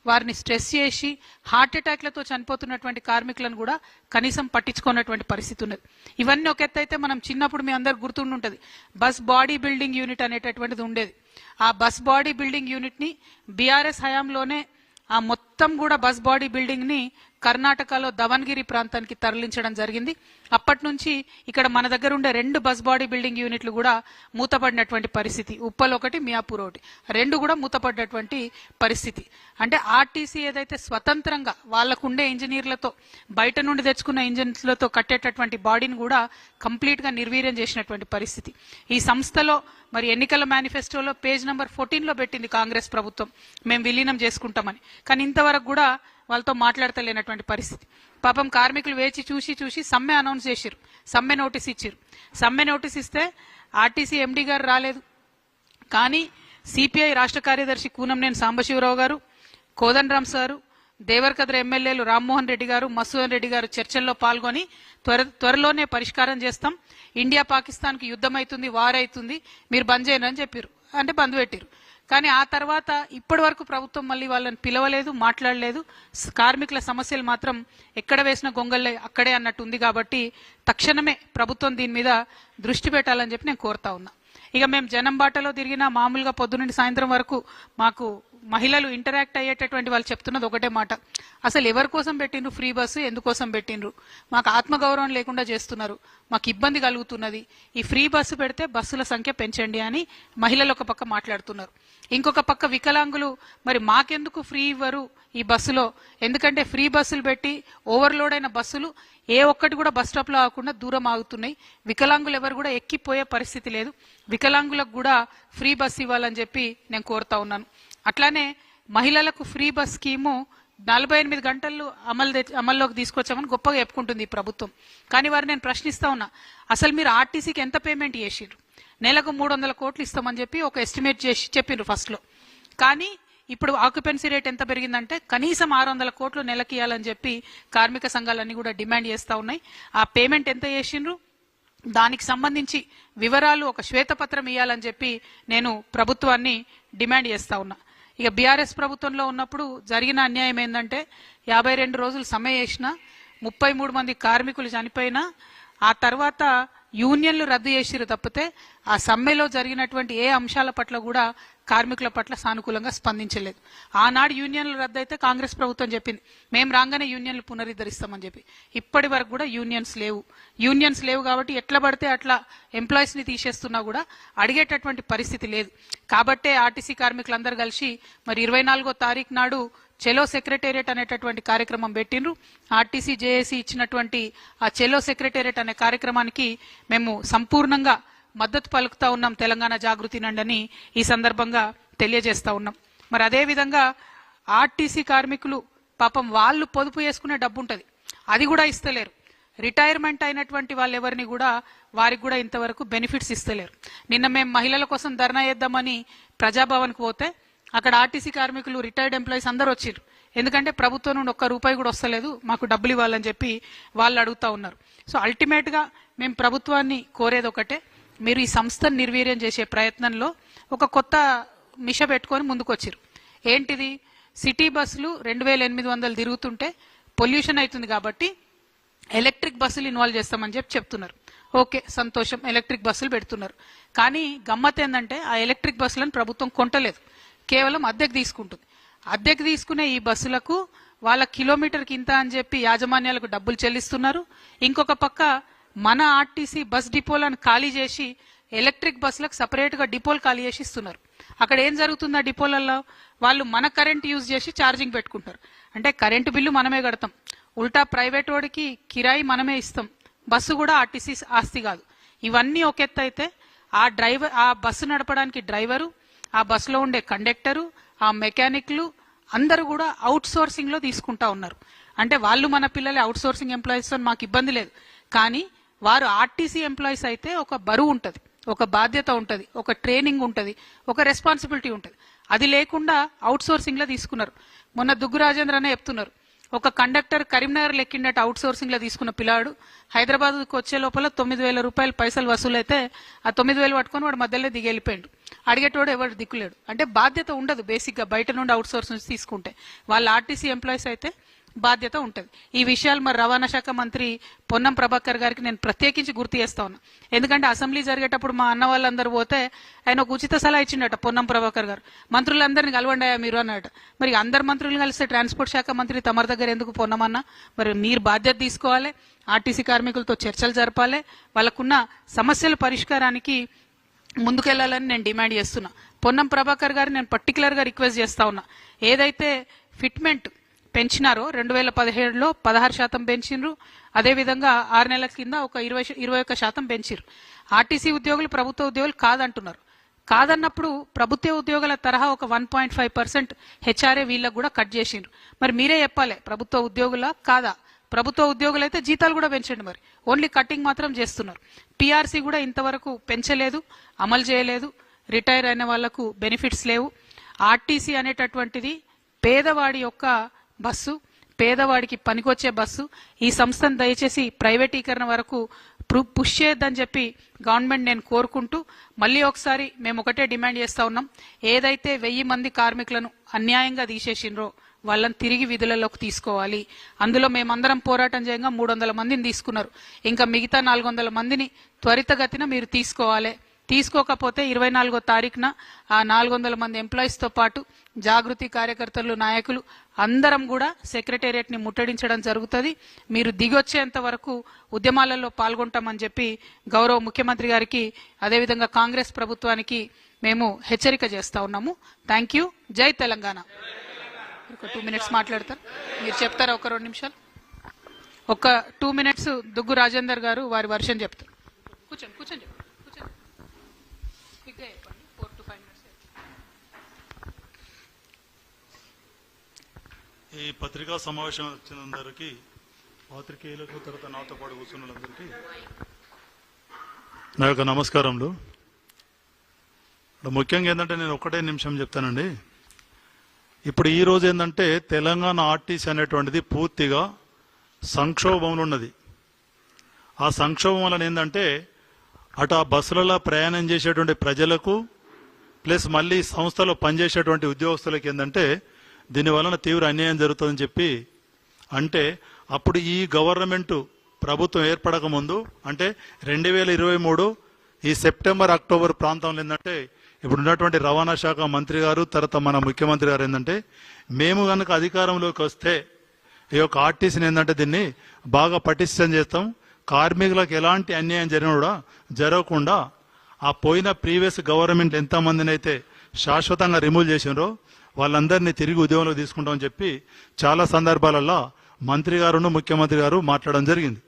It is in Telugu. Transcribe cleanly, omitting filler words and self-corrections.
వారిని స్ట్రెస్ చేసి హార్ట్ అటాక్లతో చనిపోతున్నటువంటి కార్మికులను కూడా కనీసం పట్టించుకున్నటువంటి పరిస్థితి ఉన్నది. ఇవన్నీ ఒక ఎత్తు అయితే, మనం చిన్నప్పుడు మీ అందరు గుర్తుండుంటది, బస్ బాడీ బిల్డింగ్ యూనిట్ అనేటటువంటిది ఉండేది. ఆ బస్ బాడీ బిల్డింగ్ యూనిట్ ని బీఆర్ఎస్ హయాంలోనే ఆ మొత్తం కూడా బస్ బాడీ బిల్డింగ్ ని కర్ణాటకలో దవన్గిరి ప్రాంతానికి తరలించడం జరిగింది. అప్పటి నుంచి ఇక్కడ మన దగ్గర ఉండే 2 బస్ బాడీ బిల్డింగ్ యూనిట్లు కూడా మూతపడినటువంటి పరిస్థితి. ఉప్పల్ ఒకటి, మియాపూర్ ఒకటి, 2 కూడా మూతపడినటువంటి పరిస్థితి. అంటే ఆర్టీసీ ఏదైతే స్వతంత్రంగా వాళ్ళకుండే ఇంజనీర్లతో బయట నుండి తెచ్చుకున్న ఇంజనీర్లతో కట్టేటటువంటి బాడీని కూడా కంప్లీట్ గా నిర్వీర్యం చేసినటువంటి పరిస్థితి. ఈ సంస్థలో మరి ఎన్నికల మేనిఫెస్టోలో పేజ్ నెంబర్ 14లో పెట్టింది కాంగ్రెస్ ప్రభుత్వం, మేము విలీనం చేసుకుంటామని. కానీ ఇంతవరకు కూడా వాళ్ళతో మాట్లాడతలేనటువంటి పరిస్థితి. పాపం కార్మికులు వేచి చూసి సమ్మె అనౌన్స్ చేశారు, సమ్మె నోటీస్ ఇచ్చారు. సమ్మె నోటీస్ ఇస్తే ఆర్టీసీ ఎండీ గారు రాలేదు. కానీ సిపిఐ రాష్ట్ర కార్యదర్శి కూనంనేని సాంబశివరావు గారు, కోదండరాం సారు, దేవరకద్ర ఎమ్మెల్యేలు రామ్మోహన్ రెడ్డి గారు, మసూదన్ రెడ్డి గారు చర్చల్లో పాల్గొని త్వరలోనే పరిష్కారం చేస్తాం, ఇండియా పాకిస్తాన్ కి యుద్ధం అవుతుంది, వార్ అవుతుంది, మీరు బంద్ చేయను అని చెప్పారు. అంటే బంద్ పెట్టారు. కానీ ఆ తర్వాత ఇప్పటి వరకు ప్రభుత్వం మళ్ళీ వాళ్ళని పిలవలేదు, మాట్లాడలేదు. కార్మికుల సమస్యలు మాత్రం ఎక్కడ వేసిన గొంగళ్ళే అక్కడే అన్నట్టు ఉంది. కాబట్టి తక్షణమే ప్రభుత్వం దీని మీద దృష్టి పెట్టాలని చెప్పి నేను కోరుతా ఉన్నా. ఇక మేము జనం బాటలో తిరిగినా మామూలుగా పొద్దునుండి సాయంత్రం వరకు మాకు మహిళలు ఇంటరాక్ట్ అయ్యేటటువంటి వాళ్ళు చెప్తున్నది ఒకటే మాట, అసలు ఎవరి కోసం పెట్టిండ్రు ఫ్రీ బస్సు, ఎందుకోసం పెట్టిండ్రు, మాకు ఆత్మగౌరవం లేకుండా చేస్తున్నారు, మాకు ఇబ్బంది కలుగుతున్నది, ఈ ఫ్రీ బస్సు పెడితే బస్సుల సంఖ్య పెంచండి అని మహిళలు ఒక పక్క మాట్లాడుతున్నారు. ఇంకొక పక్క వికలాంగులు మరి మాకెందుకు ఫ్రీ ఇవ్వరు ఈ బస్సులో, ఎందుకంటే ఫ్రీ బస్సులు పెట్టి ఓవర్లోడ్ అయిన బస్సులు ఏ ఒక్కటి కూడా బస్ స్టాప్ లో ఆగకుండా దూరం ఆగుతున్నాయి, వికలాంగులు ఎవరు కూడా ఎక్కిపోయే పరిస్థితి లేదు, వికలాంగులకు కూడా ఫ్రీ బస్ ఇవ్వాలని చెప్పి నేను కోరుతా ఉన్నాను. అట్లానే మహిళలకు ఫ్రీ బస్ స్కీము 48 గంటలు అమల్లోకి తీసుకొచ్చామని గొప్పగా చెప్పుకుంటుంది ఈ ప్రభుత్వం. కానీ వారు నేను ప్రశ్నిస్తా ఉన్నా, అసలు మీరు ఆర్టీసీకి ఎంత పేమెంట్ చేసిర్రు? నెలకు 300 కోట్లు ఇస్తామని చెప్పి ఒక ఎస్టిమేట్ చేసి చెప్పిండ్రు ఫస్ట్ లో. కానీ ఇప్పుడు ఆక్యుపెన్సీ రేట్ ఎంత పెరిగిందంటే కనీసం 600 కోట్లు నెలకి ఇవ్వాలని చెప్పి కార్మిక సంఘాలన్నీ కూడా డిమాండ్ చేస్తా ఉన్నాయి. ఆ పేమెంట్ ఎంత చేసిండ్రు, దానికి సంబంధించి వివరాలు ఒక శ్వేతపత్రం ఇవ్వాలని చెప్పి నేను ప్రభుత్వాన్ని డిమాండ్ చేస్తా ఉన్నా. ఇక బీఆర్ఎస్ ప్రభుత్వంలో ఉన్నప్పుడు జరిగిన అన్యాయం ఏంటంటే 52 రోజులు సమ్మె చేసిన 33 మంది కార్మికులు చనిపోయినా ఆ తర్వాత యూనియన్లు రద్దు చేసిరు తప్పితే ఆ సమ్మెలో జరిగినటువంటి ఏ అంశాల పట్ల కూడా కార్మికుల పట్ల సానుకూలంగా స్పందించలేదు. ఆనాడు యూనియన్లు రద్దు అయితే కాంగ్రెస్ ప్రభుత్వం చెప్పింది మేము రాగానే యూనియన్లు పునరుద్ధరిస్తామని చెప్పి. ఇప్పటి వరకు కూడా యూనియన్స్ లేవు కాబట్టి ఎట్లా పడితే అట్లా ఎంప్లాయీస్ ని తీసేస్తున్నా కూడా అడిగేటటువంటి పరిస్థితి లేదు. కాబట్టే ఆర్టీసీ కార్మికులందరూ కలిసి మరి 24వ తారీఖు నాడు చెలో సెక్రటేరియట్ అనేటటువంటి కార్యక్రమం పెట్టిండ్రు. ఆర్టీసీ జేఏసీ ఇచ్చినటువంటి ఆ చెలో సెక్రటేరియట్ అనే కార్యక్రమానికి మేము సంపూర్ణంగా మద్దతు పలుకుతా ఉన్నాం, తెలంగాణ జాగృతి నండని ఈ సందర్భంగా తెలియజేస్తా ఉన్నాం. మరి అదే విధంగా ఆర్టీసీ కార్మికులు పాపం వాళ్ళు పొదుపు చేసుకునే డబ్బు ఉంటది, అది కూడా ఇస్తలేరు. రిటైర్మెంట్ అయినటువంటి వాళ్ళు ఎవరిని కూడా వారికి కూడా ఇంతవరకు బెనిఫిట్స్ ఇస్తలేరు. నిన్న మేము మహిళల కోసం ధర్నా చేద్దామని ప్రజాభవన్కి పోతే అక్కడ ఆర్టీసీ కార్మికులు రిటైర్డ్ ఎంప్లాయీస్ అందరూ వచ్చారు. ఎందుకంటే ప్రభుత్వం నుండి ₹1 కూడా వస్తలేదు, మాకు డబ్బులు ఇవ్వాలని చెప్పి వాళ్ళు అడుగుతా ఉన్నారు. సో అల్టిమేట్ గా మేము ప్రభుత్వాన్ని కోరేది ఒకటే, మీరు ఈ సంస్థను నిర్వీర్యం చేసే ప్రయత్నంలో ఒక కొత్త మిష పెట్టుకొని ముందుకొచ్చారు. ఏంటిది, సిటీ బస్సులు 2800 తిరుగుతుంటే పొల్యూషన్ అవుతుంది కాబట్టి ఎలక్ట్రిక్ బస్సులు ఇన్వాల్వ్ చేస్తామని చెప్పి చెప్తున్నారు. ఓకే, సంతోషం, ఎలక్ట్రిక్ బస్సులు పెడుతున్నారు. కానీ గమ్మత్ ఏంటంటే ఆ ఎలక్ట్రిక్ బస్సులను ప్రభుత్వం కొంటలేదు, కేవలం అద్దెకు తీసుకుంటుంది. అద్దెకు తీసుకునే ఈ బస్సులకు వాళ్ళ కిలోమీటర్కి ఇంత అని చెప్పి యాజమాన్యాలకు డబ్బులు చెల్లిస్తున్నారు. ఇంకొక పక్క మన ఆర్టీసీ బస్ డిపోలను ఖాళీ చేసి ఎలక్ట్రిక్ బస్సులకు సపరేట్ గా డిపోలు ఖాళీ చేసి ఇస్తున్నారు. అక్కడ ఏం జరుగుతుంది, ఆ డిపోలలో వాళ్ళు మన కరెంట్ యూజ్ చేసి ఛార్జింగ్ పెట్టుకుంటారు. అంటే కరెంటు బిల్లు మనమే కడతాం, ఉల్టా ప్రైవేట్ వాడికి కిరాయి మనమే ఇస్తాం, బస్సు కూడా ఆర్టీసీ ఆస్తి కాదు. ఇవన్నీ ఒక ఎత్తు అయితే ఆ బస్సు నడపడానికి డ్రైవరు, ఆ బస్సులో ఉండే కండక్టరు, ఆ మెకానిక్లు అందరూ కూడా అవుట్ సోర్సింగ్ లో తీసుకుంటా ఉన్నారు. అంటే వాళ్ళు మన పిల్లలే అవుట్ సోర్సింగ్ ఎంప్లాయీస్ తో మాకు ఇబ్బంది లేదు. కానీ వారు ఆర్టీసీ ఎంప్లాయీస్ అయితే ఒక బరువు ఉంటది, ఒక బాధ్యత ఉంటది, ఒక ట్రైనింగ్ ఉంటది, ఒక రెస్పాన్సిబిలిటీ ఉంటది. అది లేకుండా అవుట్ సోర్సింగ్ లో తీసుకున్నారు. మొన్న దుగ్గు రాజేంద్ర అనే చెప్తున్నారు, ఒక కండక్టర్ కరీంనగర్ లెక్కిండట అవుట్ సోర్సింగ్ లో తీసుకున్న పిల్లాడు హైదరాబాద్కి వచ్చే లోపల ₹9,000 పైసలు వసూలైతే ఆ 9,000 పట్టుకొని వాడు మధ్యలో దిగి వెళ్ళిపోయాడు. అడిగేటోడు ఎవరు దిక్కులేడు. అంటే బాధ్యత ఉండదు బేసిక్గా, బయట నుండి అవుట్ సోర్స్ నుంచి తీసుకుంటే. వాళ్ళ ఆర్టీసీ ఎంప్లాయీస్ అయితే బాధ్యత ఉంటుంది. ఈ విషయాలు మరి రవాణా శాఖ మంత్రి పొన్నం ప్రభాకర్ గారికి నేను ప్రత్యేకించి గుర్తు చేస్తా ఉన్నా. ఎందుకంటే అసెంబ్లీ జరిగేటప్పుడు మా అన్న వాళ్ళందరూ పోతే ఆయన ఒక ఉచిత సలహా ఇచ్చిండట పొన్నం ప్రభాకర్ గారు, మంత్రులందరినీ కలవండాయా మీరు అన్నట. మరి అందరు మంత్రులు కలిస్తే ట్రాన్స్పోర్ట్ శాఖ మంత్రి తమరి దగ్గర ఎందుకు పొన్నమన్నా? మరి మీరు బాధ్యత తీసుకోవాలి, ఆర్టీసీ కార్మికులతో చర్చలు జరపాలి, వాళ్ళకున్న సమస్యల పరిష్కారానికి ముందుకెళ్లాలని నేను డిమాండ్ చేస్తున్నా. పొన్నం ప్రభాకర్ గారు నేను పర్టికులర్గా రిక్వెస్ట్ చేస్తా ఉన్నా, ఏదైతే ఫిట్మెంట్ పెంచినారో 2017లో 16% పెంచినారు, అదేవిధంగా 6 నెలల కింద ఒక 21% పెంచారు. ఆర్టీసీ ఉద్యోగులు ప్రభుత్వ ఉద్యోగులు కాదంటున్నారు. కాదన్నప్పుడు ప్రభుత్వ ఉద్యోగుల తరహా ఒక 1.5% హెచ్ఆర్ఏ వీళ్ళకు కూడా కట్ చేసిండ్రు. మరి మీరే చెప్పాలి, ప్రభుత్వ ఉద్యోగుల కాదా? ప్రభుత్వ ఉద్యోగులు అయితే జీతాలు కూడా పెంచండి, మరి ఓన్లీ కట్టింగ్ మాత్రం చేస్తున్నారు. పిఆర్సీ కూడా ఇంతవరకు పెంచలేదు, అమలు చేయలేదు. రిటైర్ అయిన వాళ్లకు బెనిఫిట్స్ లేవు. ఆర్టీసీ అనేటటువంటిది పేదవాడి యొక్క బస్సు, పేదవాడికి పనికొచ్చే బస్సు. ఈ సంస్థను దయచేసి ప్రైవేటీకరణ వరకు పుష్ చేయొద్దని చెప్పి గవర్నమెంట్ నేను కోరుకుంటూ, మళ్ళీ ఒకసారి మేము ఒకటే డిమాండ్ చేస్తా ఉన్నాం, ఏదైతే 1000 మంది కార్మికులను అన్యాయంగా తీసేసిండ్రో వాళ్ళని తిరిగి విధులలోకి తీసుకోవాలి. అందులో మేమందరం పోరాటం చేయంగా 300 మందిని తీసుకున్నారు, ఇంకా మిగతా 400 మందిని త్వరితగతిన మీరు తీసుకోవాలి. తీసుకోకపోతే 24వ తారీఖున ఆ 400 మంది ఎంప్లాయీస్తో పాటు జాగృతి కార్యకర్తలు, నాయకులు అందరం కూడా సెక్రటేరియట్ని ముట్టడించడం జరుగుతుంది. మీరు దిగొచ్చేంత వరకు ఉద్యమాలలో పాల్గొంటామని చెప్పి గౌరవ ముఖ్యమంత్రి గారికి, అదేవిధంగా కాంగ్రెస్ ప్రభుత్వానికి మేము హెచ్చరిక చేస్తా ఉన్నాము. Thank you. జై తెలంగాణ. ఒక 2 minutes మాట్లాడతారు, మీరు చెప్తారా? ఒక 2 నిమిషాలు, ఒక 2 minutes దుగ్గు రాజేందర్ గారు వారి వర్షం చెప్తారు. కూర్చోండి కూర్చోండి కూర్చోండి, క్విక్గా చెప్పండి. 4 to 5 minutes. ఈ పత్రికా సమావేశం వచ్చినందరికీ, పాత్రికేయులకు, తర్వాత నాతో పాటు కూర్చున్న వాళ్ళందరికీ నా యొక్క నమస్కారములు. ముఖ్యంగా ఏంటంటే నేను ఒకటే నిమిషం చెప్తానండి. ఇప్పుడు ఈ రోజు ఏంటంటే తెలంగాణ ఆర్టీసీ అనేటువంటిది పూర్తిగా సంక్షోభంలో ఉన్నది. ఆ సంక్షోభం వలన ఏంటంటే అటు ఆ బస్సులలో ప్రయాణం చేసేటువంటి ప్రజలకు ప్లస్ మళ్ళీ సంస్థలో పనిచేసేటువంటి ఉద్యోగస్తులకు ఏంటంటే దీని వలన తీవ్ర అన్యాయం జరుగుతుందని చెప్పి, అంటే అప్పుడు ఈ గవర్నమెంట్ ప్రభుత్వం ఏర్పడక ముందు అంటే 2023 ఈ సెప్టెంబర్ అక్టోబర్ ప్రాంతంలో ఏంటంటే ఇప్పుడు ఉన్నటువంటి రవాణా శాఖ మంత్రి గారు, తర్వాత మన ముఖ్యమంత్రి గారు ఏంటంటే మేము కనుక అధికారంలోకి వస్తే ఈ యొక్క ఆర్టీసీని ఏంటంటే దీన్ని బాగా పటిష్టం చేస్తాం, కార్మికులకు ఎలాంటి అన్యాయం జరగకుండా ఆ పోయిన ప్రీవియస్ గవర్నమెంట్ ఎంతమందిని అయితే శాశ్వతంగా రిమూవ్ చేసినారో వాళ్ళందరినీ తిరిగి ఉద్యోగంలో తీసుకుంటామని చెప్పి చాలా సందర్భాలలో మంత్రి గారును ముఖ్యమంత్రి గారు మాట్లాడడం జరిగింది.